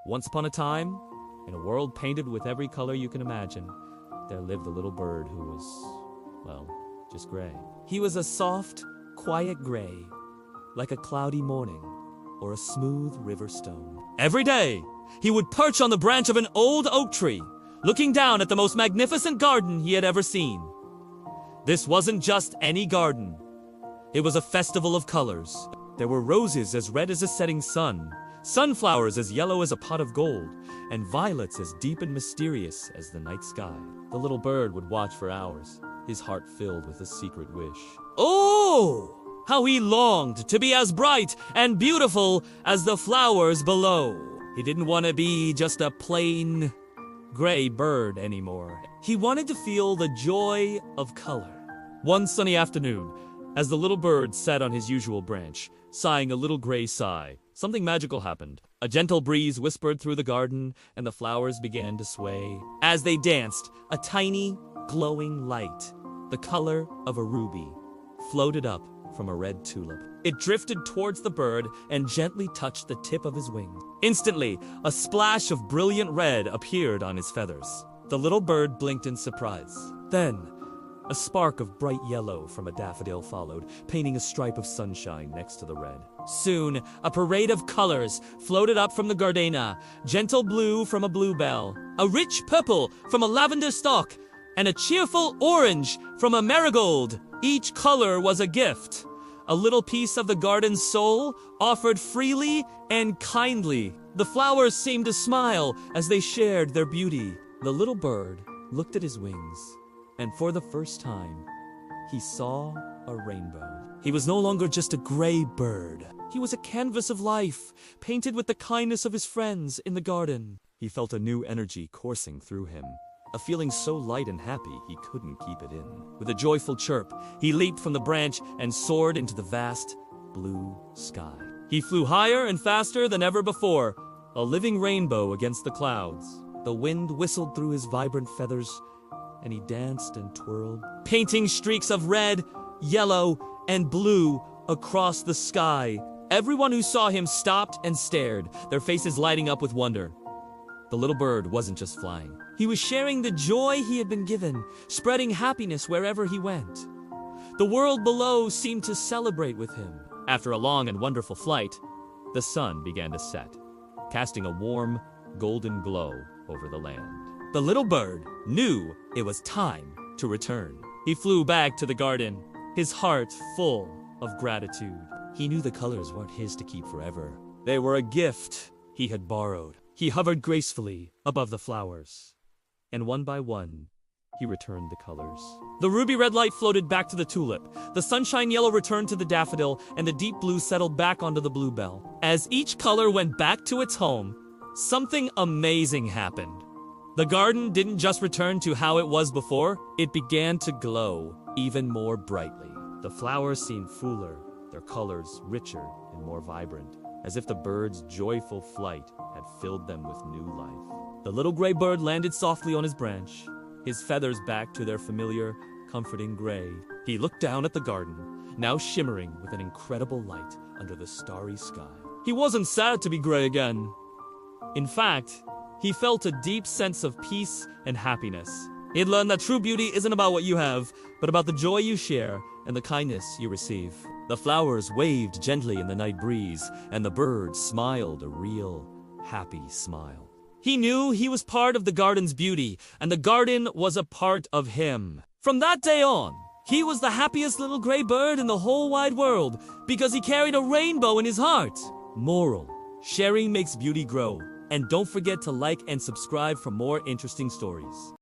Once upon a time, in a world painted with every color you can imagine, there lived a little bird who was, well, just gray. He was a soft, quiet gray, like a cloudy morning or a smooth river stone. Every day, he would perch on the branch of an old oak tree, looking down at the most magnificent garden he had ever seen. This wasn't just any garden. It was a festival of colors. There were roses as red as a setting sun, sunflowers as yellow as a pot of gold, and violets as deep and mysterious as the night sky. The little bird would watch for hours, his heart filled with a secret wish. Oh! How he longed to be as bright and beautiful as the flowers below. He didn't want to be just a plain gray bird anymore. He wanted to feel the joy of color. One sunny afternoon, as the little bird sat on his usual branch, sighing a little gray sigh, something magical happened. A gentle breeze whispered through the garden, and the flowers began to sway. As they danced, a tiny, glowing light, the color of a ruby, floated up from a red tulip. It drifted towards the bird and gently touched the tip of his wing. Instantly, a splash of brilliant red appeared on his feathers. The little bird blinked in surprise. Then, a spark of bright yellow from a daffodil followed, painting a stripe of sunshine next to the red. Soon, a parade of colors floated up from the gardenia, gentle blue from a bluebell, a rich purple from a lavender stalk, and a cheerful orange from a marigold. Each color was a gift, a little piece of the garden's soul, offered freely and kindly. The flowers seemed to smile as they shared their beauty. The little bird looked at his wings, and for the first time, he saw a rainbow. He was no longer just a gray bird. He was a canvas of life, painted with the kindness of his friends in the garden. He felt a new energy coursing through him, a feeling so light and happy he couldn't keep it in. With a joyful chirp, he leaped from the branch and soared into the vast blue sky. He flew higher and faster than ever before, a living rainbow against the clouds. The wind whistled through his vibrant feathers, and he danced and twirled, painting streaks of red, yellow, and blue across the sky. Everyone who saw him stopped and stared, their faces lighting up with wonder. The little bird wasn't just flying. He was sharing the joy he had been given, spreading happiness wherever he went. The world below seemed to celebrate with him. After a long and wonderful flight, the sun began to set, casting a warm, golden glow over the land. The little bird knew it was time to return. He flew back to the garden, his heart full of gratitude. He knew the colors weren't his to keep forever. They were a gift he had borrowed. He hovered gracefully above the flowers, and one by one, he returned the colors. The ruby red light floated back to the tulip, the sunshine yellow returned to the daffodil, and the deep blue settled back onto the bluebell. As each color went back to its home, something amazing happened. The garden didn't just return to how it was before, it began to glow even more brightly. The flowers seemed fuller, their colors richer and more vibrant, as if the bird's joyful flight had filled them with new life. The little gray bird landed softly on his branch, his feathers back to their familiar, comforting gray. He looked down at the garden, now shimmering with an incredible light under the starry sky. He wasn't sad to be gray again. In fact, he felt a deep sense of peace and happiness. He had learned that true beauty isn't about what you have, but about the joy you share and the kindness you receive. The flowers waved gently in the night breeze, and the bird smiled a real, happy smile. He knew he was part of the garden's beauty, and the garden was a part of him. From that day on, he was the happiest little gray bird in the whole wide world, because he carried a rainbow in his heart. Moral: sharing makes beauty grow. And don't forget to like and subscribe for more interesting stories.